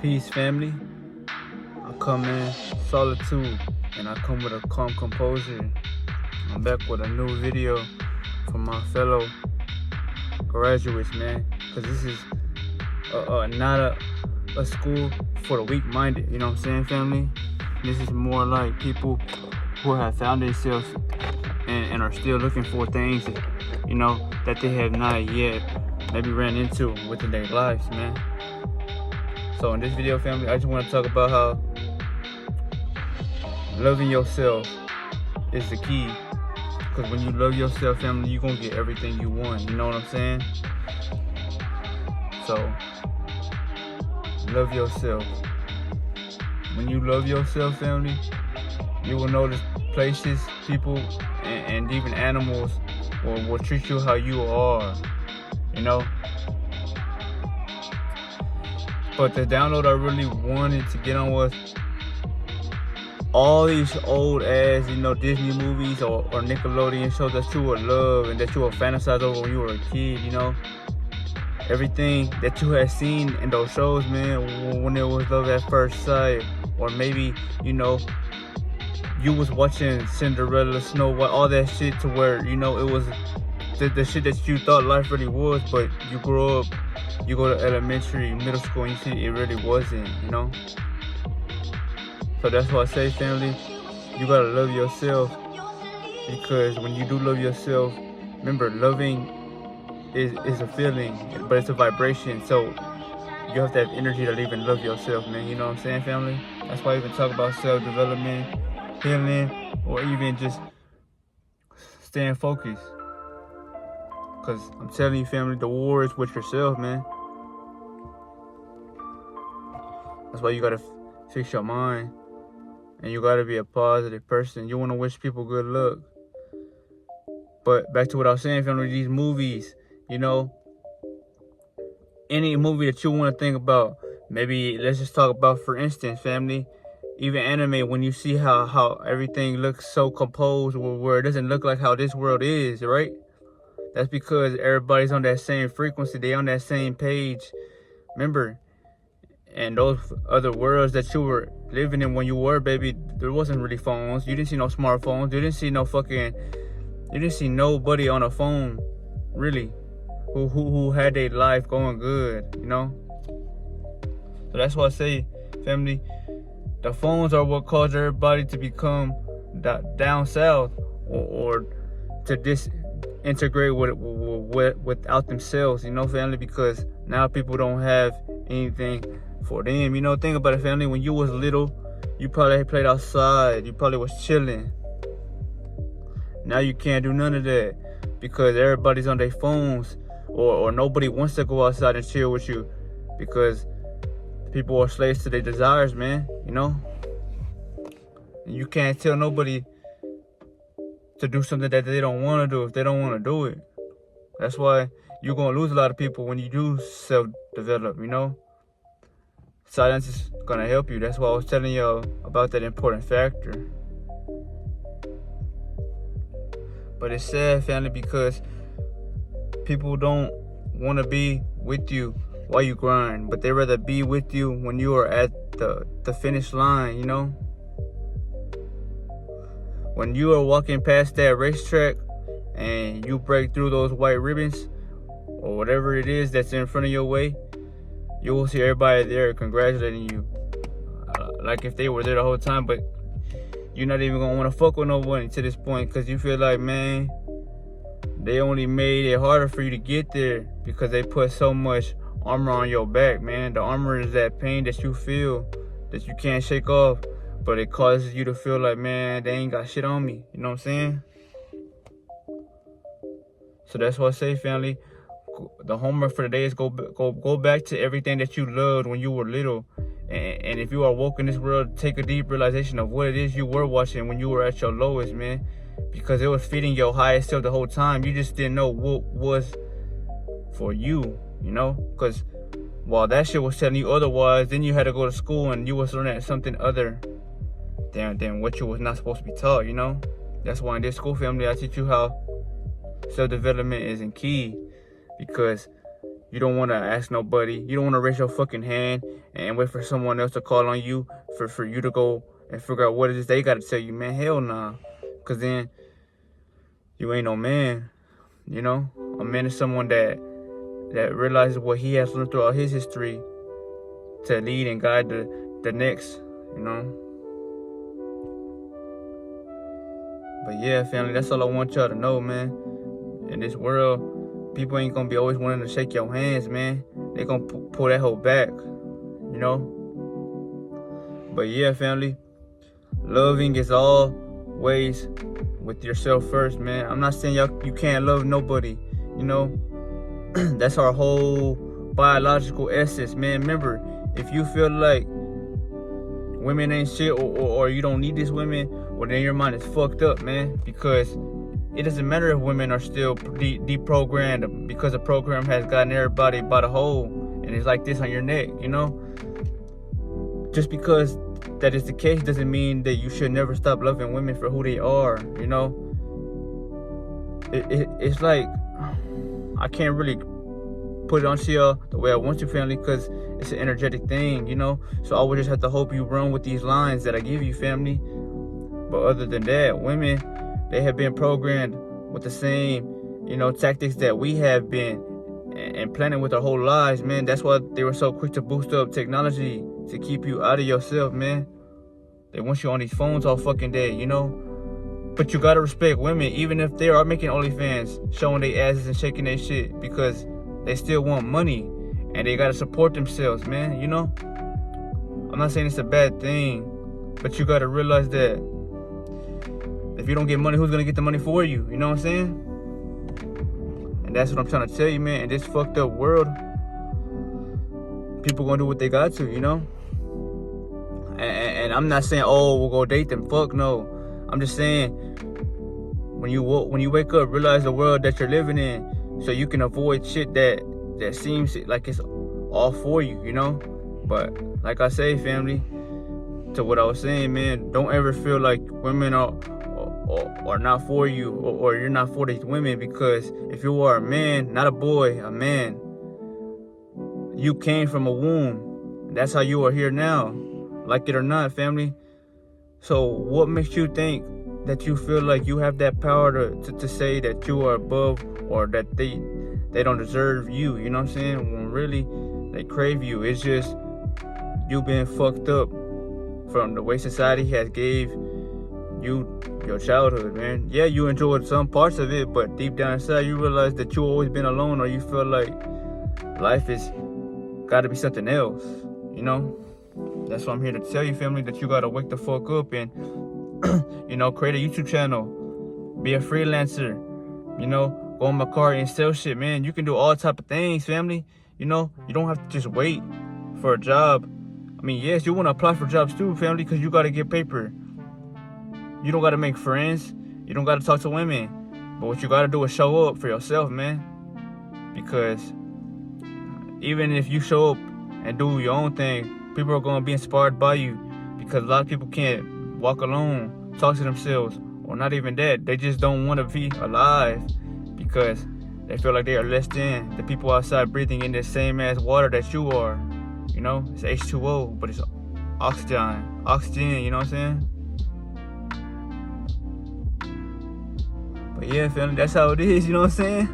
Peace, family. I come in solitude and I come with a calm composure. I'm back with a new video for my fellow graduates, man. Because this is not a school for the weak-minded, you know what I'm saying, family? This is more like people who have found themselves and are still looking for things that, that they have not yet maybe ran into within their lives, man. So in this video, family, I just want to talk about how loving yourself is the key. Because when you love yourself, family, you're going to get everything you want. You know what I'm saying? So, love yourself. When you love yourself, family, you will notice places, people, and even animals will treat you how you are. You know? But the download I really wanted to get on was all these old ass, Disney movies or Nickelodeon shows that you would love and that you would fantasize over when you were a kid, Everything that you had seen in those shows, man, when it was love at first sight, or maybe, you was watching Cinderella, Snow White, all that shit to where, it was the shit that you thought life really was, but you grow up, you go to elementary, middle school, and you see it really wasn't, So that's why I say, family, you gotta love yourself, because when you do love yourself, remember, loving is a feeling, but it's a vibration. So you have to have energy to even love yourself, man. You know what I'm saying, family? That's why I even talk about self-development, healing, or even just staying focused. Because I'm telling you, family, the war is with yourself, man. That's why you gotta fix your mind. And you gotta be a positive person. You wanna wish people good luck. But back to what I was saying, family, these movies, any movie that you wanna think about, maybe let's just talk about, for instance, family, even anime, when you see how everything looks so composed, where it doesn't look like how this world is, right? That's because everybody's on that same frequency. They on that same page. Remember, and those other worlds that you were living in when you were baby, there wasn't really phones. You didn't see no smartphones. You didn't see nobody on a phone, really, who had their life going good, So that's why I say, family, the phones are what caused everybody to become down south or to disintegrate without themselves, family, because now people don't have anything for them. Think about it, family. When you was little, you probably played outside. You probably was chilling. Now you can't do none of that because everybody's on their phones, or nobody wants to go outside and chill with you because people are slaves to their desires, man. And you can't tell nobody to do something that they don't want to do if they don't want to do it. That's why you're going to lose a lot of people when you do self-develop, Silence is going to help you. That's why I was telling y'all about that important factor. But it's sad, family, because people don't want to be with you while you grind, but they rather be with you when you are at the finish line, When you are walking past that racetrack and you break through those white ribbons or whatever it is that's in front of your way, you will see everybody there congratulating you, like if they were there the whole time. But you're not even gonna want to fuck with nobody to this point because you feel like, man, they only made it harder for you to get there because they put so much armor on your back, man. The armor is that pain that you feel that you can't shake off, but it causes you to feel like, man, they ain't got shit on me. You know what I'm saying? So that's why I say, family, the homework for the day is go back to everything that you loved when you were little. And if you are woke in this world, take a deep realization of what it is you were watching when you were at your lowest, man. Because it was feeding your highest self the whole time. You just didn't know what was for you, Because while that shit was telling you otherwise, then you had to go to school and you was learning something other than what you was not supposed to be taught, That's why in this school, family, I teach you how self-development isn't key. Because You don't want to ask nobody. You don't want to raise your fucking hand and wait for someone else to call on you for you to go and figure out what it is they got to tell you, man. Hell nah. Because then you ain't no man, you know? A man is someone that realizes what he has learned throughout his history to lead and guide the next, you know? But yeah, family, that's all I want y'all to know, man. In this world, people ain't gonna be always wanting to shake your hands, man. They gonna pull that hoe back, you know? But yeah, family, loving is always with yourself first, man. I'm not saying you can't love nobody, you know? That's our whole biological essence, man. Remember, if you feel like women ain't shit or you don't need these women, well, then your mind is fucked up, man. Because it doesn't matter if women are still deprogrammed, because the program has gotten everybody by the hole and it's like this on your neck, you know? Just because that is the case doesn't mean that you should never stop loving women for who they are, you know? It's like, I can't really put it on y'all the way I want to, family, because it's an energetic thing, you know? So I would just have to hope you run with these lines that I give you, family. But other than that, women, they have been programmed with the same, you know, tactics that we have been and planning with our whole lives, man. That's why they were so quick to boost up technology to keep you out of yourself, man. They want you on these phones all fucking day, you know? But you gotta respect women, even if they are making OnlyFans, showing their asses and shaking their shit, because they still want money and they gotta support themselves, man, you know? I'm not saying it's a bad thing, but you gotta realize that if you don't get money, who's gonna get the money for you? You know what I'm saying? And that's what I'm trying to tell you, man. In this fucked up world, people gonna do what they got to, you know? And I'm not saying, oh, we'll go date them. Fuck no. I'm just saying, when you wake up, realize the world that you're living in, so you can avoid shit that seems like it's all for you, you know? But like I say, family, to what I was saying, man, don't ever feel like women are not for you, or you're not for these women, because if you are a man, not a boy, a man, you came from a womb. That's how you are here now, like it or not, family. So what makes you think that you feel like you have that power to say that you are above, or that they don't deserve you, you know what I'm saying? When really they crave you. It's just you being fucked up from the way society has gave you your childhood, man. Yeah, you enjoyed some parts of it, but deep down inside you realize that you always been alone, or you feel like life is gotta be something else, you know? That's why I'm here to tell you, family, that you gotta wake the fuck up and you know, create a YouTube channel, be a freelancer, you know, go in my car and sell shit, man. You can do all type of things, family. You know, you don't have to just wait for a job. I mean, yes, you want to apply for jobs too, family, because you got to get paper. You don't got to make friends. You don't got to talk to women. But what you got to do is show up for yourself, man. Because even if you show up and do your own thing, people are going to be inspired by you. Because a lot of people can't walk alone, talk to themselves, or not even that. They just don't want to be alive because they feel like they are less than the people outside breathing in the same ass water that you are. You know, it's H2O, but it's oxygen, you know what I'm saying? But yeah, family, that's how it is, you know what I'm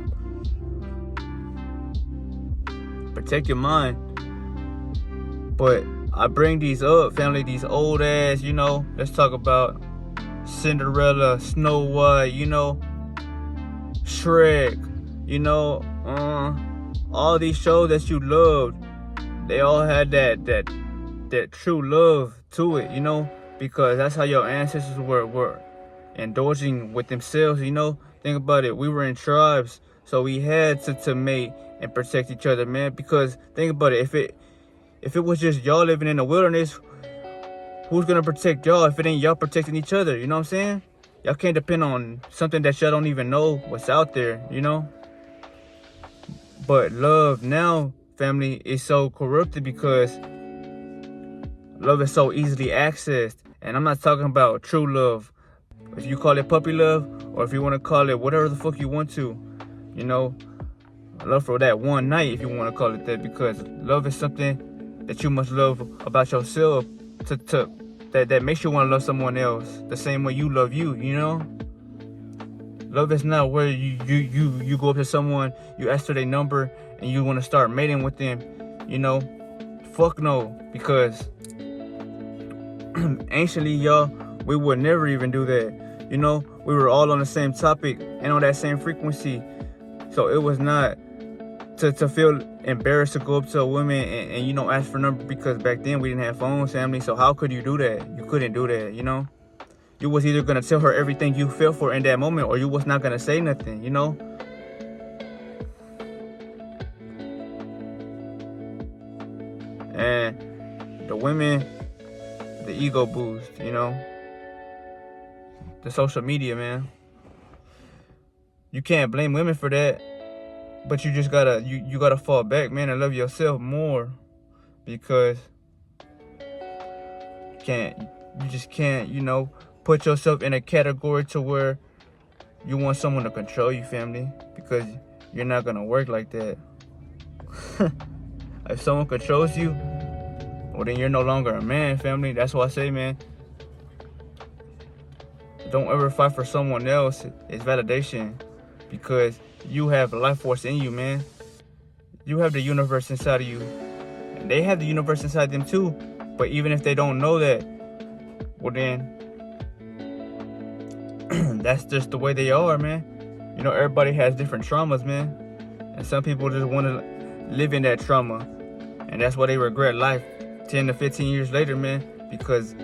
saying? Protect your mind. But I bring these up, family, these old ass, you know, let's talk about Cinderella, Snow White, you know, Shrek, you know, all these shows that you loved, they all had that true love to it, you know, because that's how your ancestors were indulging with themselves, you know. Think about it, we were in tribes, so we had to mate and protect each other, man, because think about it, if it was just y'all living in the wilderness, who's gonna protect y'all if it ain't y'all protecting each other? You know what I'm saying? Y'all can't depend on something that y'all don't even know what's out there, you know? But love now, family, is so corrupted because love is so easily accessed. And I'm not talking about true love. If you call it puppy love, or if you want to call it whatever the fuck you want to, you know, Love for that one night, if you want to call it that, because love is something that you must love about yourself that makes you want to love someone else the same way you love you, you know? Love is not where you go up to someone, you ask for their number, and you want to start mating with them, you know? Fuck no, because anciently, y'all, we would never even do that. You know, we were all on the same topic and on that same frequency. So it was not to feel embarrassed to go up to a woman and you know, ask for a number, because back then we didn't have phones, family. So how could you do that? You couldn't do that, you know? You was either gonna tell her everything you felt for in that moment, or you was not gonna say nothing, you know? And the women, the ego boost, you know? The social media, man. You can't blame women for that, but you just gotta you gotta fall back, man, and love yourself more, because you just can't, you know, put yourself in a category to where you want someone to control you, family, because you're not gonna work like that. If someone controls you, well, then you're no longer a man, family. That's why I say, man, don't ever fight for someone else. It's validation, because you have life force in you, man. You have the universe inside of you, and they have the universe inside them too. But even if they don't know that, well then, that's just the way they are, man. You know, everybody has different traumas, man, and some people just want to live in that trauma, and that's why they regret life 10 to 15 years later, man, because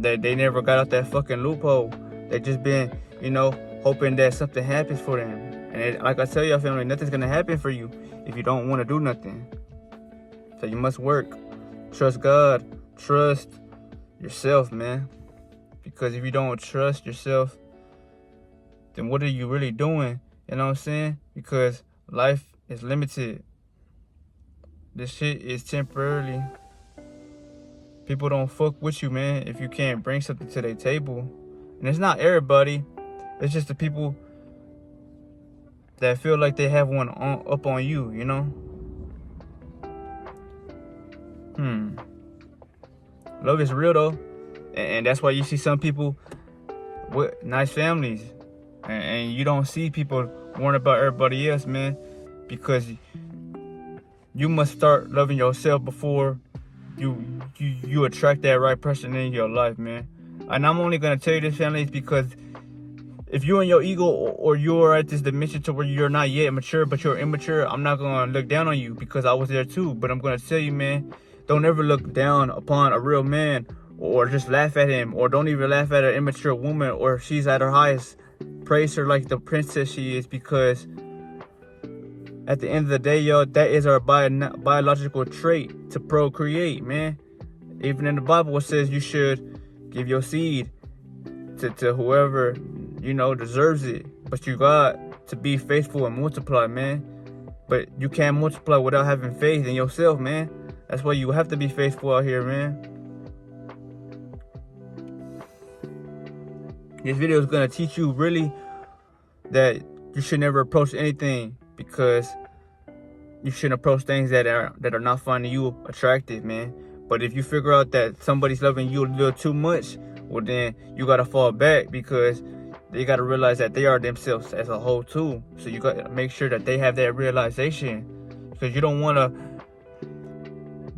they never got out that fucking loophole. They just been, you know, hoping that something happens for them. And like I tell y'all, family, nothing's gonna happen for you if you don't want to do nothing. So you must work. Trust God. Trust yourself, man. Because if you don't trust yourself, then what are you really doing? You know what I'm saying? Because life is limited. This shit is temporarily. People don't fuck with you, man, if you can't bring something to their table. And it's not everybody. It's just the people that feel like they have one up on you, you know? Love is real, though. And that's why you see some people with nice families. And you don't see people worrying about everybody else, man. Because you must start loving yourself before you attract that right person in your life, man. And I'm only gonna tell you this, family, is because if you're in your ego, or you're at this dimension to where you're not yet mature but you're immature, I'm not gonna look down on you, because I was there too. But I'm gonna tell you, man, don't ever look down upon a real man, or just laugh at him, or don't even laugh at an immature woman, or if she's at her highest, praise her like the princess she is, because at the end of the day, y'all, that is our biological trait to procreate, man. Even in the Bible, it says you should give your seed to whoever, you know, deserves it. But you got to be faithful and multiply, man. But you can't multiply without having faith in yourself, man. That's why you have to be faithful out here, man. This video is going to teach you really that you should never approach anything, because you shouldn't approach things that are not finding you attractive, man. But if you figure out that somebody's loving you a little too much, well then you gotta fall back, because they gotta realize that they are themselves as a whole too. So you gotta make sure that they have that realization, because you don't want to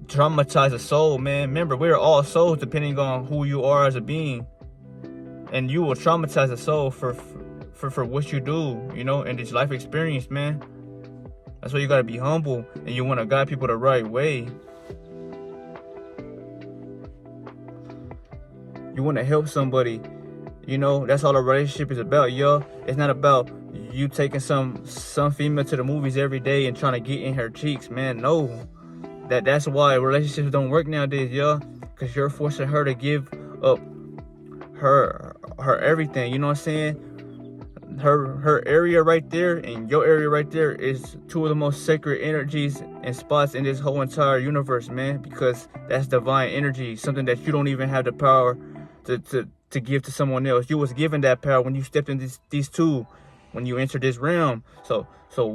traumatize a soul, man. Remember, we're all souls depending on who you are as a being, and you will traumatize a soul for what you do, you know, in this life experience, man. That's why you gotta be humble, and you want to guide people the right way. You want to help somebody, you know. That's all a relationship is about, y'all. It's not about you taking some female to the movies every day and trying to get in her cheeks, man. No, that's why relationships don't work nowadays, y'all. Because you're forcing her to give up her everything. You know what I'm saying? Her area right there and your area right there is two of the most sacred energies and spots in this whole entire universe, man, because that's divine energy, something that you don't even have the power to give to someone else. You was given that power when you stepped in these two when you enter this realm. So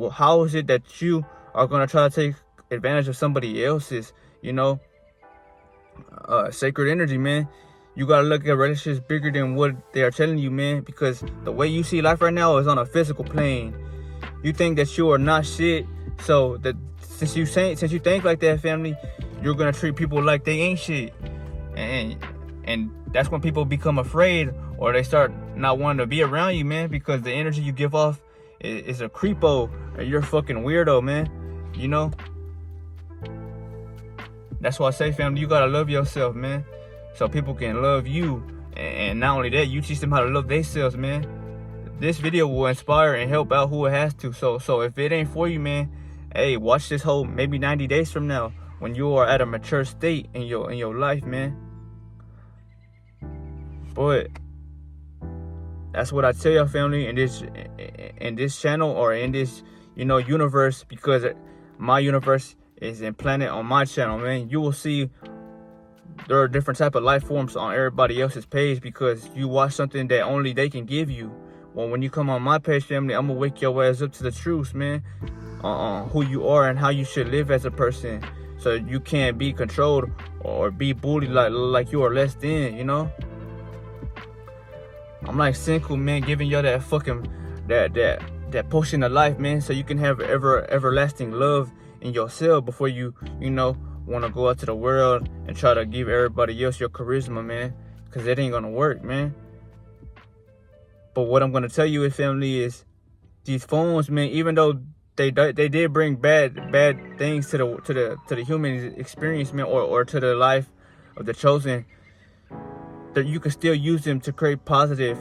how is it that you are gonna try to take advantage of somebody else's, sacred energy, man? You gotta look at relationships bigger than what they are telling you, man, because the way you see life right now is on a physical plane. You think that you are not shit, so that since you think like that, family, you're gonna treat people like they ain't shit, and that's when people become afraid, or they start not wanting to be around you, man, because the energy you give off is a creepo, or you're a fucking weirdo, man. That's why I say, family, you gotta love yourself, man, so people can love you, and not only that, you teach them how to love themselves, man. This video will inspire and help out who it has to. So if it ain't for you, man, hey, watch this whole maybe 90 days from now when you are at a mature state in your life, man. But that's what I tell your family in this channel, or in this universe, because my universe is implanted on my channel, man. You will see there are different type of life forms on everybody else's page, because you watch something that only they can give you. Well, when you come on my page, family, I'm gonna wake your ass up to the truth, man, on who you are and how you should live as a person, so you can't be controlled or be bullied like you are less than. I'm like Senku, man, giving y'all that fucking that potion of life, man, so you can have everlasting love in yourself before you want to go out to the world and try to give everybody else your charisma, man, because it ain't gonna work, man. But what I'm gonna tell you, is, family, is these phones, man, even though they did bring bad things to the human experience, man, or to the life of the chosen, that you can still use them to create positive,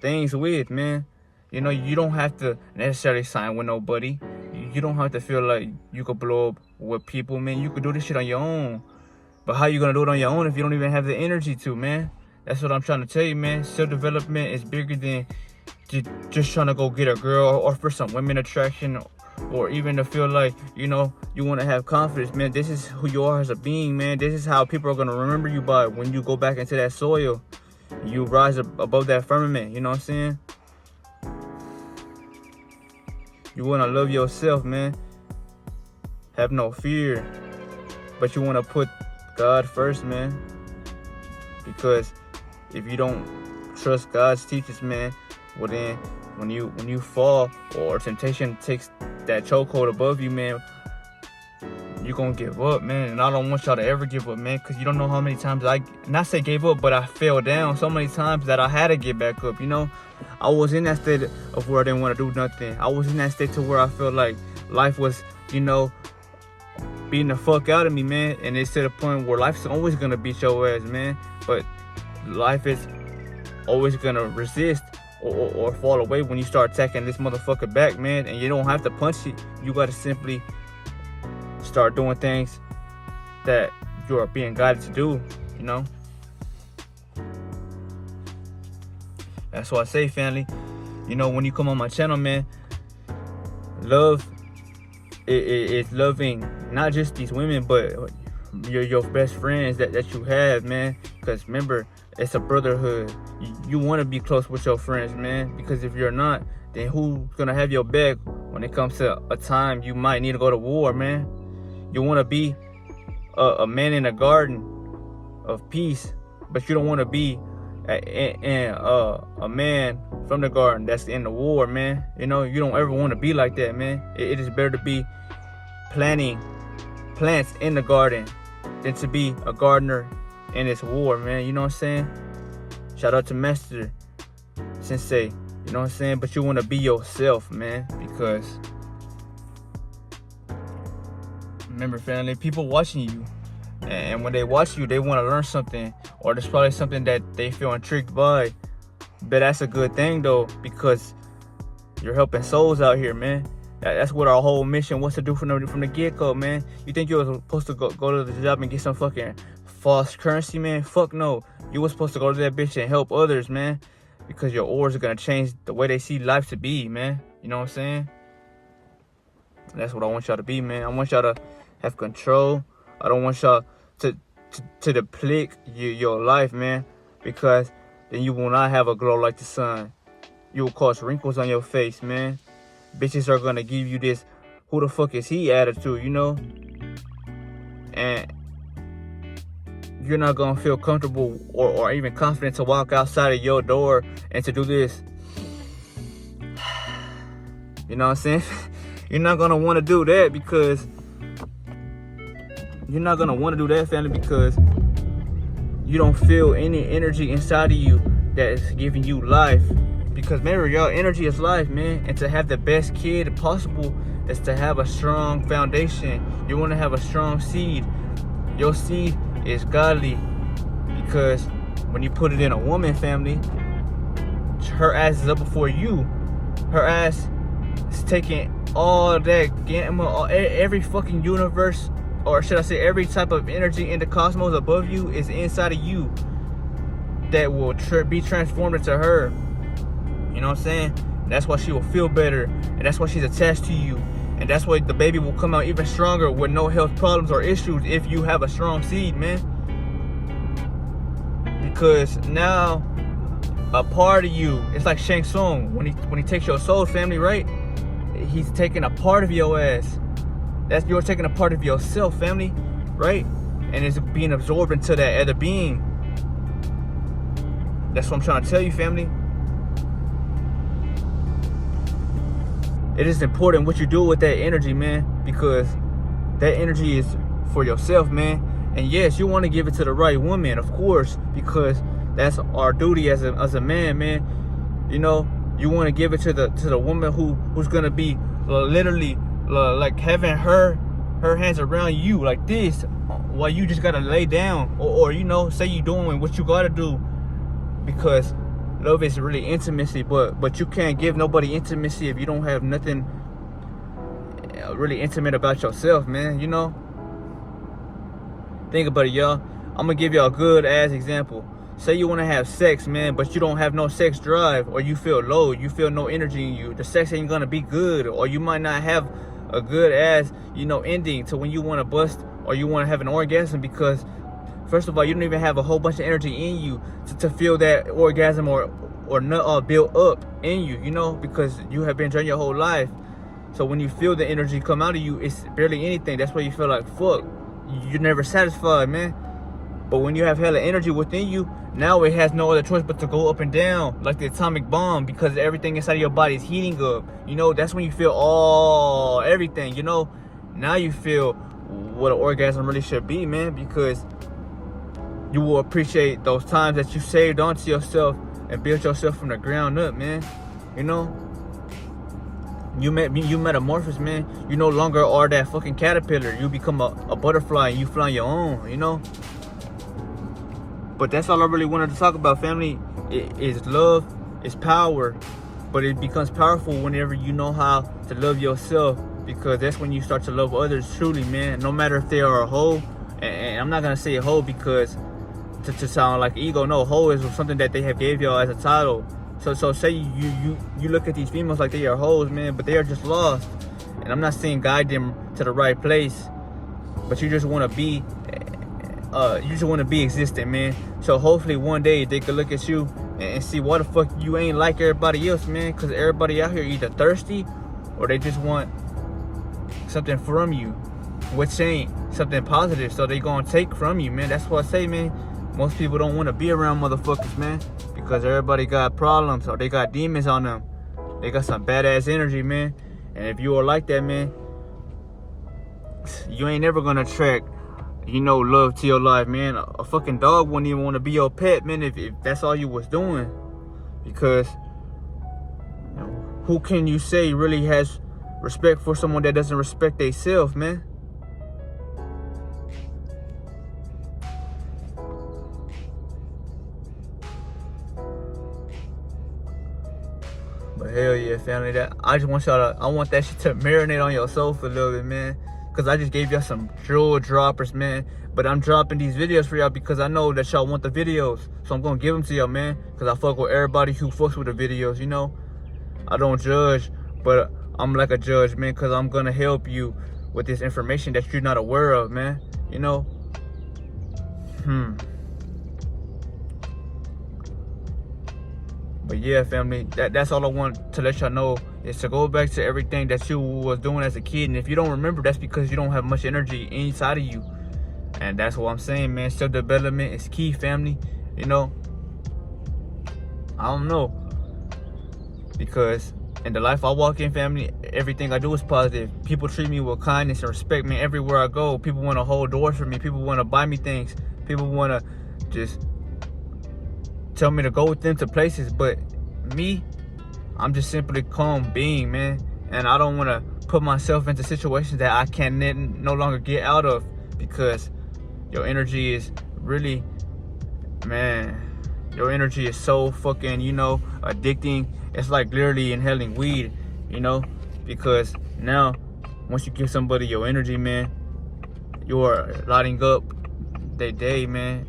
things with, man. You don't have to necessarily sign with nobody. You don't have to feel like you could blow up with people, man. You could do this shit on your own. But how you gonna do it on your own if you don't even have the energy to, man? That's what I'm trying to tell you, man. Self-development is bigger than just trying to go get a girl, or for some women attraction, or even to feel like, you want to have confidence, man. This is who you are as a being, man. This is how people are going to remember you by when you go back into that soil. You rise above that firmament, you know what I'm saying? You want to love yourself, man. Have no fear. But you want to put God first, man. Because if you don't trust God's teachings, man, well then when you fall or temptation takes that chokehold above you, man, you're gonna give up, man. And I don't want y'all to ever give up, man, because you don't know how many times not say gave up, but I fell down so many times that I had to get back up. I was in that state of where I didn't want to do nothing. I was in that state to where I felt like life was, beating the fuck out of me, man. And it's to the point where life's always gonna beat your ass, man. But life is always gonna resist or fall away when you start attacking this motherfucker back, man. And you don't have to punch it. You gotta simply start doing things that you are being guided to do, That's why I say, family, when you come on my channel, man, love is loving not just these women, but your best friends that you have, man. Because remember, it's a brotherhood. You want to be close with your friends, man, because if you're not, then who's gonna have your back when it comes to a time you might need to go to war, man? You want to be a man in a garden of peace, but you don't want to be a man from the garden that's in the war, man. You don't ever want to be like that, man. It is better to be planting plants in the garden than to be a gardener in this war, man. You know what I'm saying? Shout out to Master Sensei. You know what I'm saying? But you want to be yourself, man, because remember, family, people watching you, and when they watch you, they want to learn something, or there's probably something that they feel intrigued by. But that's a good thing, though, because you're helping souls out here, man. That's what our whole mission was to do from the get-go, man. You think you were supposed to go to the job and get some fucking false currency, man? Fuck no. You were supposed to go to that bitch and help others, man, because your auras are going to change the way they see life to be, man. You know what I'm saying? That's what I want y'all to be, man. I want y'all to have control. I don't want y'all to deplete your life, man, because then you will not have a glow like the sun. You'll cause wrinkles on your face, man. Bitches are gonna give you this who the fuck is he attitude, you know? And you're not gonna feel comfortable or even confident to walk outside of your door and to do this. You know what I'm saying? You're not gonna wanna do that because you're not gonna wanna do that, family, because you don't feel any energy inside of you that is giving you life. Because remember, y'all, energy is life, man. And to have the best kid possible is to have a strong foundation. You want to have a strong seed. Your seed is godly, because when you put it in a woman, family, her ass is up before you. Her ass is taking all that gamma, every fucking universe, or should I say every type of energy in the cosmos above you is inside of you that will be transformed into her. You know what I'm saying? That's why she will feel better, and that's why she's attached to you, and that's why the baby will come out even stronger with no health problems or issues if you have a strong seed, man. Because now a part of you, it's like Shang Tsung when he takes your soul, family, right? He's taking a part of your ass. That's you're taking a part of yourself, family, right? And it's being absorbed into that other being. That's what I'm trying to tell you, family. It is important what you do with that energy, man, because that energy is for yourself, man. And yes, you want to give it to the right woman, of course, because that's our duty as a man, man. You know, you want to give it to the woman who's gonna be literally like having her hands around you like this, while you just gotta lay down, or you know, say you doing what you gotta do, because love is really intimacy, but you can't give nobody intimacy if you don't have nothing really intimate about yourself, man. You know, think about it, y'all. I'm gonna give y'all a good ass example. Say you want to have sex, man, but you don't have no sex drive, or you feel low, you feel no energy in you. The sex ain't gonna be good, or you might not have a good ass, you know, ending to when you want to bust or you want to have an orgasm, because first of all, you don't even have a whole bunch of energy in you to feel that orgasm or not build up in you, you know, because you have been drinking your whole life. So when you feel the energy come out of you, it's barely anything. That's why you feel like, fuck, you're never satisfied, man. But when you have hella energy within you, now it has no other choice but to go up and down like the atomic bomb, because everything inside of your body is heating up. You know, that's when you feel everything, you know. Now you feel what an orgasm really should be, man, because you will appreciate those times that you saved onto yourself and built yourself from the ground up, man. You know, you metamorphose, man. You no longer are that fucking caterpillar. You become a butterfly and you fly on your own, you know. But that's all I really wanted to talk about, family. Is love, is power, but it becomes powerful whenever you know how to love yourself, because that's when you start to love others truly, man. No matter if they are a hoe, and I'm not gonna say a hoe because to sound like ego. No, hoe is something that they have gave y'all as a title. So say you look at these females like they are hoes, man, but they are just lost. And I'm not saying guide them to the right place, but you just want to be. You just want to be existent, man. So hopefully one day they could look at you and see why the fuck you ain't like everybody else, man. Because everybody out here either thirsty or they just want something from you, which ain't something positive. So they gonna take from you, man. That's what I say, man. Most people don't want to be around motherfuckers, man, because everybody got problems or they got demons on them. They got some badass energy, man. And if you are like that, man, you ain't never gonna attract, you know, love to your life, man. A fucking dog wouldn't even want to be your pet, man, if that's all you was doing. Because, you know, who can you say really has respect for someone that doesn't respect themselves, man? But hell yeah, family, that I just want y'all to, I want that shit to marinate on your soul for a little bit, man. Because I just gave y'all some jewel droppers, man. But I'm dropping these videos for y'all because I know that y'all want the videos. So I'm going to give them to y'all, man. Because I fuck with everybody who fucks with the videos, you know. I don't judge, but I'm like a judge, man. Because I'm going to help you with this information that you're not aware of, man. You know. But But yeah, family, that's all I want to let y'all know, is to go back to everything that you was doing as a kid. And if you don't remember, that's because you don't have much energy inside of you. And that's what I'm saying, man. Self-development is key, family. You know, I don't know, because in the life I walk in, family, everything I do is positive. People treat me with kindness and respect, man. Everywhere I go, people want to hold doors for me. People want to buy me things. People want to just tell me to go with them to places. But me, I'm just simply calm being, man. And I don't want to put myself into situations that I can no longer get out of, because your energy is really, man, your energy is so fucking, addicting. It's like literally inhaling weed, because now once you give somebody your energy, man, you are lighting up their day, man.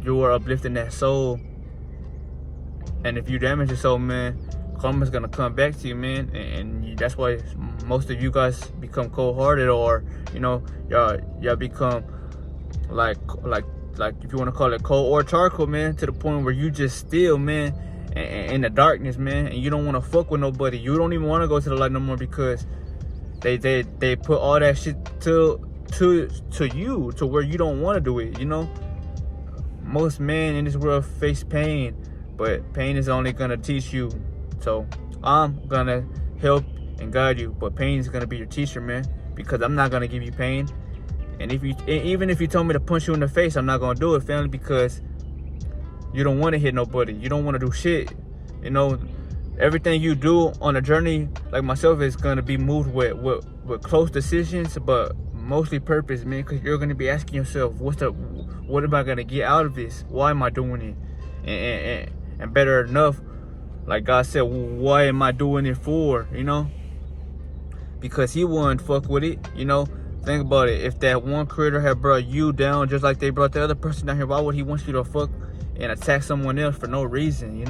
You are uplifting that soul. And if you damage your soul, man, karma's gonna come back to you, man. And that's why most of you guys become cold-hearted, or y'all become like if you want to call it cold or charcoal, man, to the point where you just still, man, in the darkness, man, and you don't want to fuck with nobody. You don't even want to go to the light no more, because they put all that shit to you, to where you don't want to do it. Most men in this world face pain, but pain is only gonna teach you. So I'm gonna help and guide you, but pain is gonna be your teacher, man, because I'm not gonna give you pain. And even if you told me to punch you in the face, I'm not gonna do it, family, because you don't want to hit nobody. You don't want to do shit. Everything you do on a journey like myself is gonna be moved with close decisions, but mostly purpose, man. Because you're gonna be asking yourself, what am I gonna get out of this? Why am I doing it? And better enough, like God said, why am I doing it for? Because He wouldn't fuck with it. Think about it. If that one creator had brought you down just like they brought the other person down here, why would He want you to fuck and attack someone else for no reason?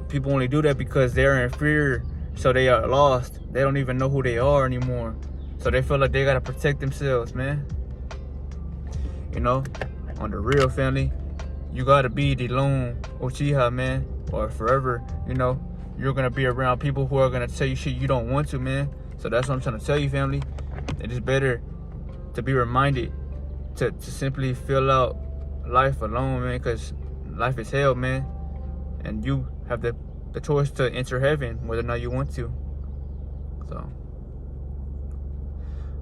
People only do that because they're inferior, so they are lost. They don't even know who they are anymore, so they feel like they gotta protect themselves, man. On the real, family, you gotta be the lone Uchiha, man, or forever. You're gonna be around people who are gonna tell you shit you don't want to, man. So that's what I'm trying to tell you, family. It is better to be reminded to simply fill out life alone, man, because life is hell, man. And you have the choice to enter heaven whether or not you want to. So,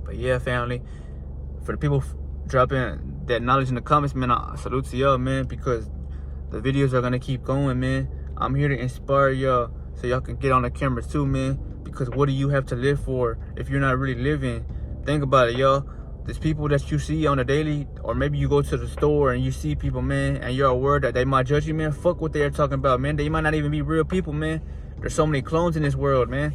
but yeah, family, for the people dropping that knowledge in the comments, man, I salute to y'all, man, because the videos are gonna keep going, man. I'm here to inspire y'all so y'all can get on the cameras too, man. Because what do you have to live for if you're not really living? Think about it, y'all. There's people that you see on a daily, or maybe you go to the store and you see people, man, and you're aware that they might judge you, man. Fuck what they're talking about, man. They might not even be real people, man. There's so many clones in this world, man,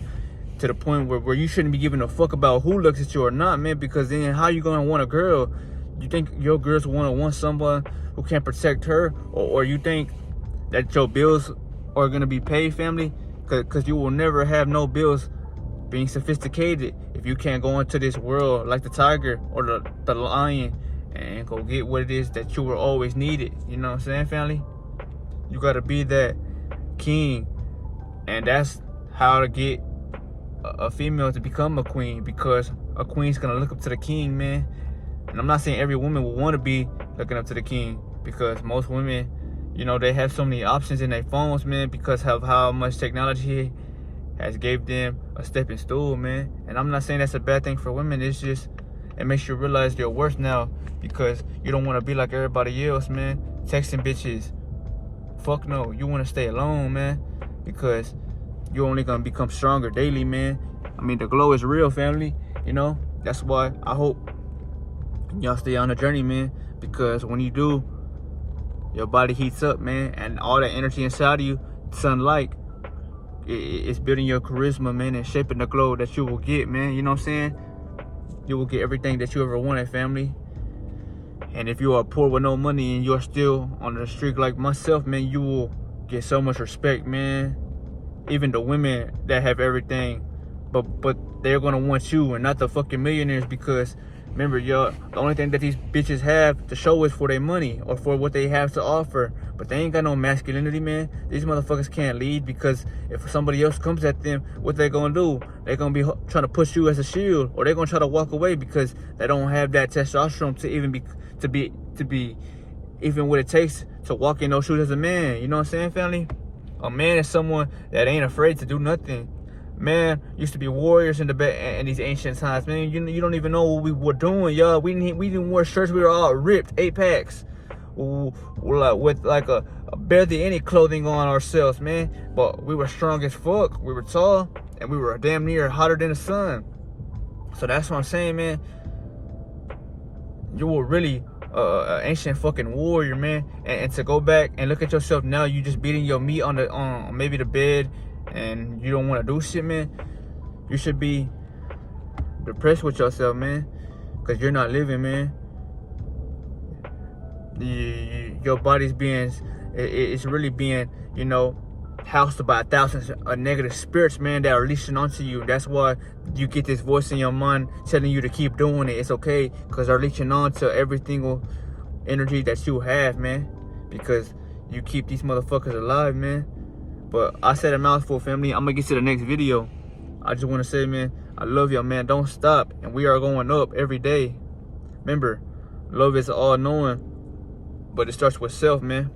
to the point where you shouldn't be giving a fuck about who looks at you or not, man, because then how you gonna want a girl? You think your girls want someone who can protect her, or you think that your bills are gonna be paid, family? Because you will never have no bills being sophisticated if you can't go into this world like the tiger or the lion and go get what it is that you were always needed. You know what I'm saying, family? You got to be that king, and that's how to get a female to become a queen, because a queen's gonna look up to the king, man. And I'm not saying every woman will want to be looking up to the king, because most women, they have so many options in their phones, man, because of how much technology has gave them a stepping stool, man. And I'm not saying that's a bad thing for women. It's just, it makes you realize your worth now, because you don't want to be like everybody else, man. Texting bitches. Fuck no. You want to stay alone, man, because you're only going to become stronger daily, man. I mean, the glow is real, family. That's why I hope y'all stay on the journey, man, because when you do, your body heats up, man, and all that energy inside of you, sunlight, it's building your charisma, man, and shaping the glow that you will get, man. You know what I'm saying? You will get everything that you ever wanted, family. And if you are poor with no money and you're still on the street like myself, man, you will get so much respect, man. Even the women that have everything, but they're gonna want you and not the fucking millionaires, because Remember, y'all, the only thing that these bitches have to show is for their money or for what they have to offer. But they ain't got no masculinity, man. These motherfuckers can't lead because if somebody else comes at them, what they gonna do? They gonna be trying to push you as a shield, or they gonna try to walk away because they don't have that testosterone to even be even what it takes to walk in those shoes as a man. You know what I'm saying, family? A man is someone that ain't afraid to do nothing. Man, used to be warriors in these ancient times, man. You don't even know what we were doing, y'all. We didn't wear shirts. We were all ripped, 8-packs, with like a barely any clothing on ourselves, man. But we were strong as fuck. We were tall, and we were damn near hotter than the sun. So that's what I'm saying, man. You were really an ancient fucking warrior, man. And to go back and look at yourself now, you just beating your meat on maybe the bed, and you don't want to do shit, man. You should be depressed with yourself, man, because you're not living, man. Your body's it's really being, housed by thousands of negative spirits, man, that are leashing onto you. That's why you get this voice in your mind telling you to keep doing it. It's okay, because they're leeching on to every single energy that you have, man, because you keep these motherfuckers alive, man. But I said a mouthful, family. I'm gonna get to the next video. I just want to say, man, I love y'all, man. Don't stop, and we are going up every day. Remember, love is all knowing, but it starts with self, man.